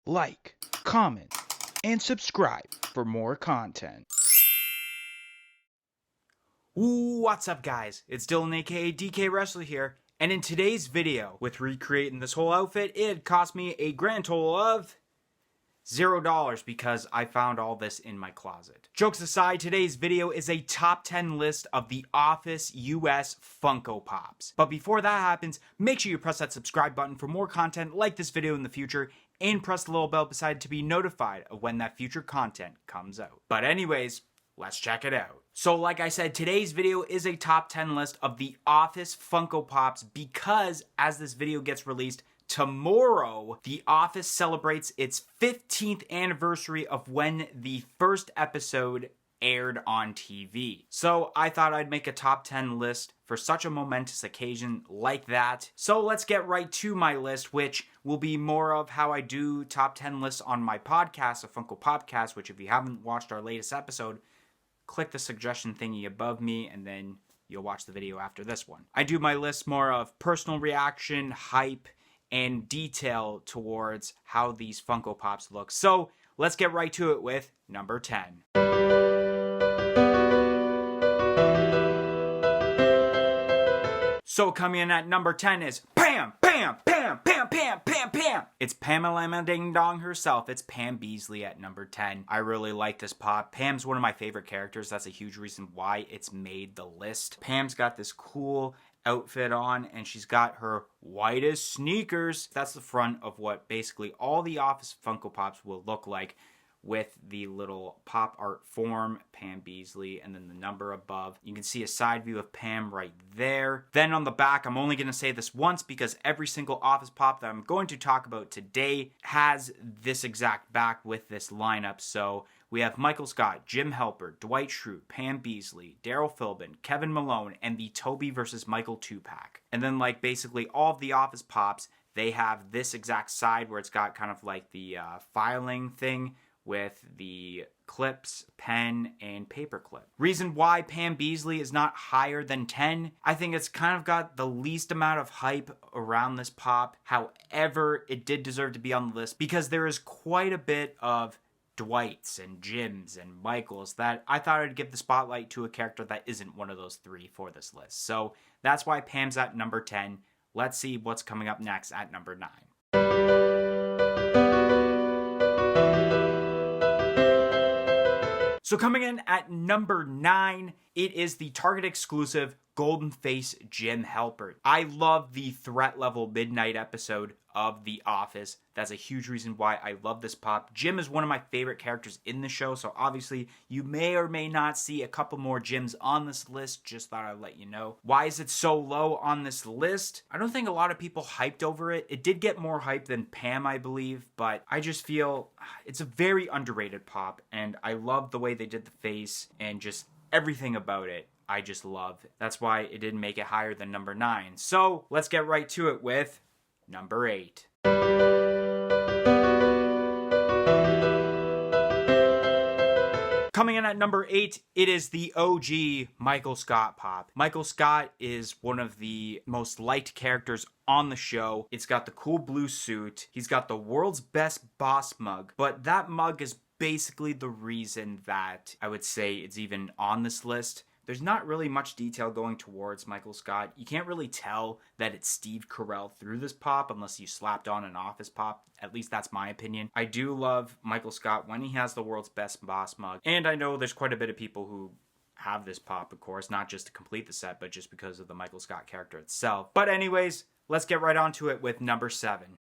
like, comment, and subscribe for more content. What's up, guys? It's Dylan aka DK Wrestler here, and in today's video, with recreating this whole outfit, it cost me a grand total of $0 because I found all this in my closet. Jokes aside, today's video is a top 10 list of the Office US Funko Pops. But before that happens, make sure you press that subscribe button for more content like this video in the future, and press the little bell beside it to be notified of when that future content comes out. But anyways, let's check it out. So like I said, today's video is a top 10 list of the Office Funko Pops because as this video gets released tomorrow, The Office celebrates its 15th anniversary of when the first episode aired on TV. So I thought I'd make a top 10 list for such a momentous occasion like that. So let's get right to my list, which will be more of how I do top 10 lists on my podcast, the Funko Popcast, which if you haven't watched our latest episode, click the suggestion thingy above me and then you'll watch the video after this one. I do my list more of personal reaction, hype, and detail towards how these Funko Pops look. So let's get right to it with number 10. So coming in at number 10 is Pam, Pam, Pam, Pam, Pam, Pam, Pam. It's Pamela Ding Dong herself. It's Pam Beesly at number 10. I really like this pop. Pam's one of my favorite characters. That's a huge reason why it's made the list. Pam's got this cool outfit on and she's got her whitest sneakers. That's the front of what basically all the Office Funko Pops will look like, with the little pop art form, Pam Beesly, and then the number above. You can see a side view of Pam right there. Then on the back, I'm only going to say this once because every single Office Pop that I'm going to talk about today has this exact back with this lineup. So we have Michael Scott, Jim Halpert, Dwight Schrute, Pam Beesly, Daryl Philbin, Kevin Malone, and the Toby versus Michael 2-pack. And then like basically all of the Office Pops, they have this exact side where it's got kind of like the filing thing with the clips, pen, and paperclip. Reason why Pam Beesly is not higher than 10, I think it's kind of got the least amount of hype around this pop. However, it did deserve to be on the list because there is quite a bit of Dwights and Jims and Michaels that I thought I'd give the spotlight to a character that isn't one of those three for this list. So that's why Pam's at number 10. Let's see what's coming up next at number 9. So coming in at number 9, it is the Target exclusive Golden Face Jim Halpert. I love the threat level midnight episode of The Office. That's a huge reason why I love this pop. Jim is one of my favorite characters in the show, so obviously you may or may not see a couple more Jims on this list. Just thought I'd let you know. Why is it so low on this list? I don't think a lot of people hyped over it. It did get more hype than Pam, I believe, but I just feel it's a very underrated pop, and I love the way they did the face and just everything about it. I just love. That's why it didn't make it higher than number 9. So let's get right to it with number 8. Coming in at number 8, it is the OG Michael Scott pop. Michael Scott is one of the most liked characters on the show. It's got the cool blue suit. He's got the world's best boss mug, but that mug is basically the reason that I would say it's even on this list. There's not really much detail going towards Michael Scott. You can't really tell that it's Steve Carell through this pop unless you slapped on an Office pop. At least that's my opinion. I do love Michael Scott when he has the world's best boss mug. And I know there's quite a bit of people who have this pop, of course, not just to complete the set, but just because of the Michael Scott character itself. But anyways, let's get right on to it with number 7.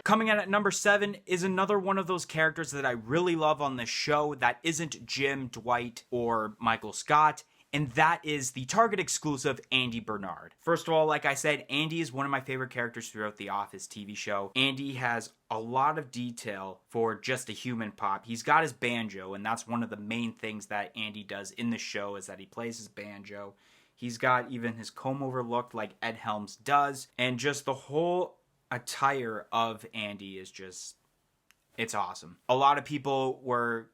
Coming in at number 7 is another one of those characters that I really love on this show that isn't Jim, Dwight, or Michael Scott, and that is the Target exclusive Andy Bernard. First of all, like I said, Andy is one of my favorite characters throughout the Office TV show. Andy has a lot of detail for just a human pop. He's got his banjo, and that's one of the main things that Andy does in the show is that he plays his banjo. He's got even his comb-over look like Ed Helms does, and just the whole attire of Andy is just, it's awesome. A lot of people were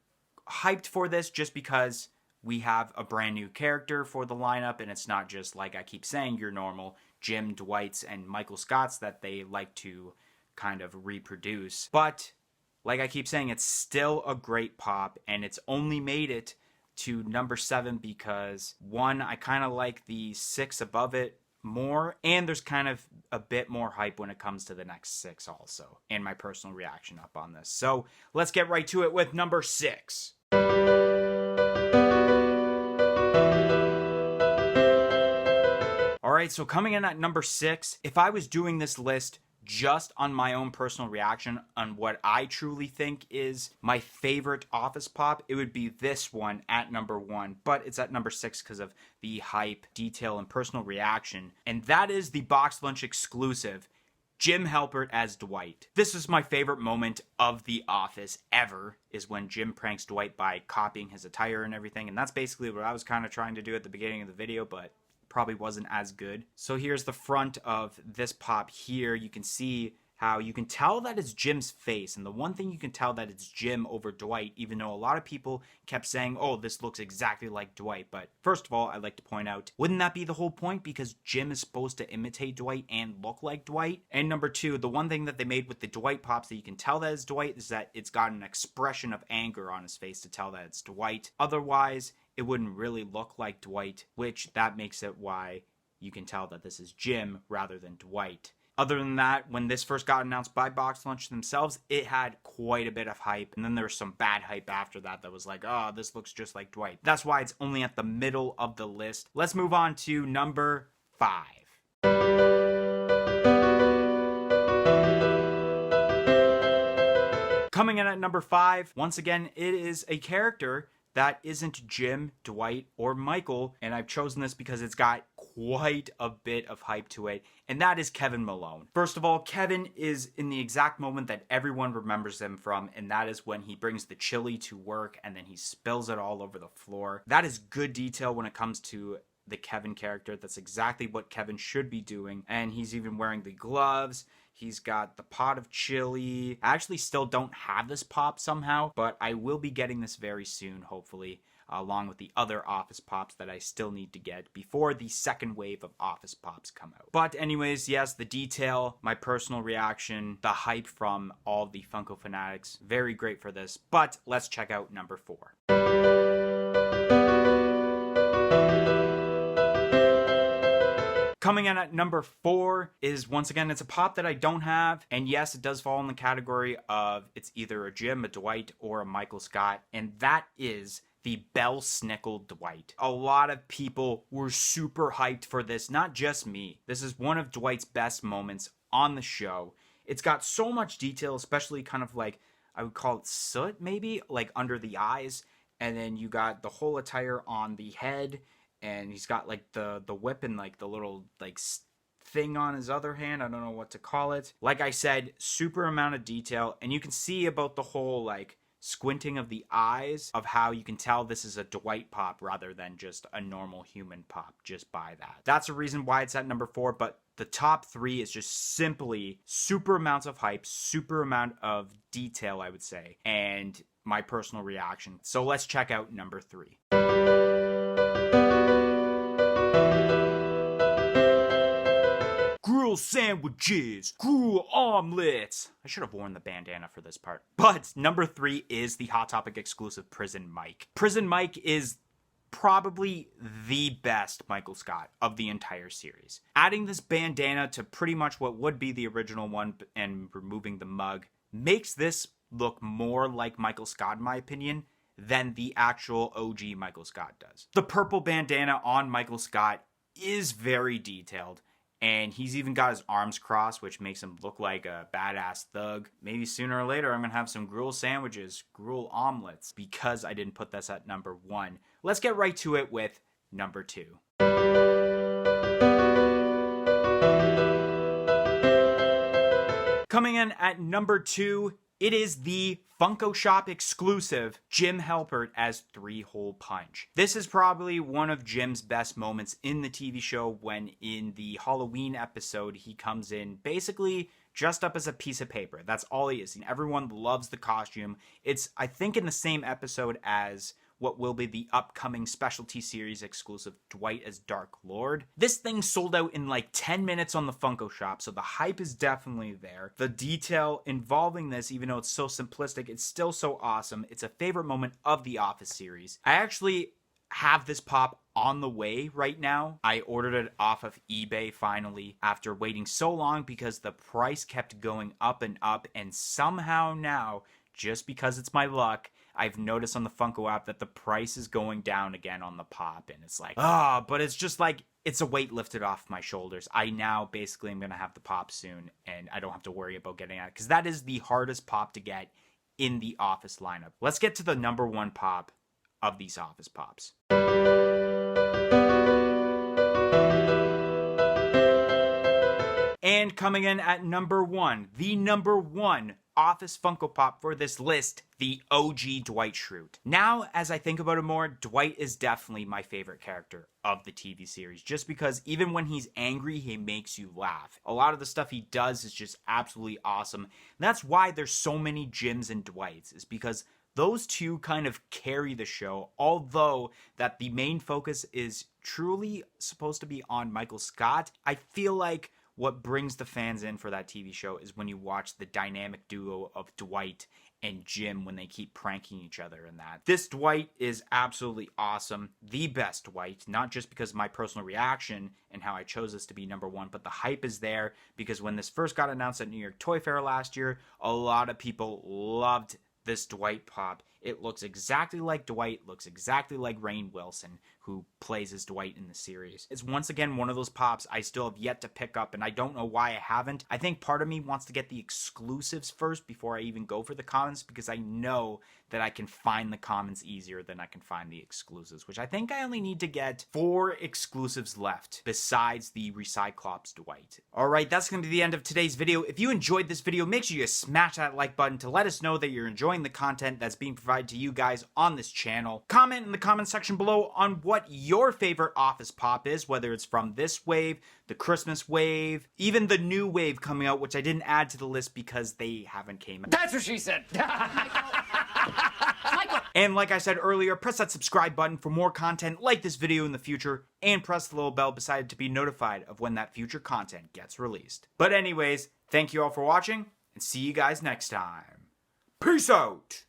hyped for this just because we have a brand new character for the lineup, and it's not just, like I keep saying, your normal Jim, Dwights, and Michael Scotts that they like to kind of reproduce. But like I keep saying, it's still a great pop, and it's only made it to number 7 because, one, I kind of like the 6 above it more, and there's kind of a bit more hype when it comes to the next 6 also, and my personal reaction up on this. So let's get right to it with number 6. Alright, so coming in at number 6, if I was doing this list just on my own personal reaction on what I truly think is my favorite Office Pop, it would be this one at number 1, but it's at number 6 because of the hype, detail, and personal reaction, and that is the Box Lunch exclusive, Jim Halpert as Dwight. This is my favorite moment of The Office ever, is when Jim pranks Dwight by copying his attire and everything, and that's basically what I was kind of trying to do at the beginning of the video, but probably wasn't as good. So here's the front of this pop here. You can see how you can tell that it's Jim's face, and the one thing you can tell that it's Jim over Dwight, even though a lot of people kept saying, oh, this looks exactly like Dwight. But first of all, I'd like to point out, wouldn't that be the whole point? Because Jim is supposed to imitate Dwight and look like Dwight. And number 2, the one thing that they made with the Dwight pops that you can tell that it's Dwight is that it's got an expression of anger on his face to tell that it's Dwight. Otherwise, it wouldn't really look like Dwight, which that makes it why you can tell that this is Jim rather than Dwight. Other than that, when this first got announced by Box Lunch themselves, it had quite a bit of hype, and then there was some bad hype after that was like, oh, this looks just like Dwight. That's why it's only at the middle of the list. Let's move on to number 5. Coming in at number 5, once again, it is a character that isn't Jim, Dwight, or Michael, and I've chosen this because it's got quite a bit of hype to it, and that is Kevin Malone. First of all, Kevin is in the exact moment that everyone remembers him from, and that is when he brings the chili to work and then he spills it all over the floor. That is good detail when it comes to the Kevin character. That's exactly what Kevin should be doing, and he's even wearing the gloves. He's got the pot of chili. I actually still don't have this pop somehow, but I will be getting this very soon, hopefully, along with the other Office Pops that I still need to get before the second wave of Office Pops come out. But anyways, yes, the detail, my personal reaction, the hype from all the Funko fanatics, very great for this. But let's check out number 4. Coming in at number 4 is, once again, it's a pop that I don't have, and yes, it does fall in the category of it's either a Jim, a Dwight, or a Michael Scott, and that is the Bell Snickle Dwight. A lot of people were super hyped for this, not just me. This is one of Dwight's best moments on the show. It's got so much detail, especially kind of like, I would call it soot maybe, like under the eyes, and then you got the whole attire on the head, and he's got like the whip and like the little like thing on his other hand. I don't know what to call it. Like I said, super amount of detail, and you can see about the whole like squinting of the eyes of how you can tell this is a Dwight pop rather than just a normal human pop just by that. That's a reason why it's at number 4, but the top 3 is just simply super amounts of hype, super amount of detail, I would say, and my personal reaction. So let's check out number 3. Gruel sandwiches, gruel omelets. I should have worn the bandana for this part. But number 3 is the Hot Topic exclusive Prison Mike. Prison Mike is probably the best Michael Scott of the entire series. Adding this bandana to pretty much what would be the original one and removing the mug makes this look more like Michael Scott, in my opinion, than the actual OG Michael Scott does. The purple bandana on Michael Scott is very detailed, and he's even got his arms crossed, which makes him look like a badass thug. Maybe sooner or later I'm gonna have some gruel sandwiches, gruel omelets, because I didn't put this at number 1. Let's get right to it with number 2. Coming in at number 2, it is the Funko Shop exclusive Jim Halpert as 3-Hole Punch. This is probably one of Jim's best moments in the TV show when in the Halloween episode he comes in basically dressed up as a piece of paper. That's all he is. And everyone loves the costume. It's, I think, in the same episode as what will be the upcoming specialty series exclusive Dwight as Dark Lord. This thing sold out in like 10 minutes on the Funko shop, so the hype is definitely there. The detail involving this, even though it's so simplistic, it's still so awesome. It's a favorite moment of the Office series. I actually have this pop on the way right now. I ordered it off of eBay finally after waiting so long because the price kept going up, and somehow now, just because it's my luck, I've noticed on the Funko app that the price is going down again on the pop, and it's like, but it's just like, it's a weight lifted off my shoulders. I now basically am going to have the pop soon, and I don't have to worry about getting it, because that is the hardest pop to get in the Office lineup. Let's get to the number one pop of these Office pops. And coming in at number one, the number one Office Funko Pop for this list, the OG Dwight Schrute. Now, as I think about it more, Dwight is definitely my favorite character of the TV series, just because even when he's angry, he makes you laugh. A lot of the stuff he does is just absolutely awesome. And that's why there's so many Jims and Dwights, is because those two kind of carry the show, although that the main focus is truly supposed to be on Michael Scott. I feel like what brings the fans in for that TV show is when you watch the dynamic duo of Dwight and Jim when they keep pranking each other in that. This Dwight is absolutely awesome. The best Dwight, not just because of my personal reaction and how I chose this to be number one, but the hype is there because when this first got announced at New York Toy Fair last year, a lot of people loved this Dwight pop. It looks exactly like Dwight, looks exactly like Rainn Wilson, who plays as Dwight in the series. It's once again one of those pops I still have yet to pick up, and I don't know why I haven't. I think part of me wants to get the exclusives first before I even go for the commons, because I know that I can find the commons easier than I can find the exclusives, which I think I only need to get 4 exclusives left besides the Recyclops Dwight. Alright, that's going to be the end of today's video. If you enjoyed this video, make sure you smash that like button to let us know that you're enjoying the content that's being provided to you guys on this channel. Comment in the comment section below on what your favorite Office pop is, whether it's from this wave, the Christmas wave, even the new wave coming out, which I didn't add to the list because they haven't came out. That's what she said. And like I said earlier, press that subscribe button for more content like this video in the future, and press the little bell beside it to be notified of when that future content gets released. But anyways, thank you all for watching, and see you guys next time. Peace out!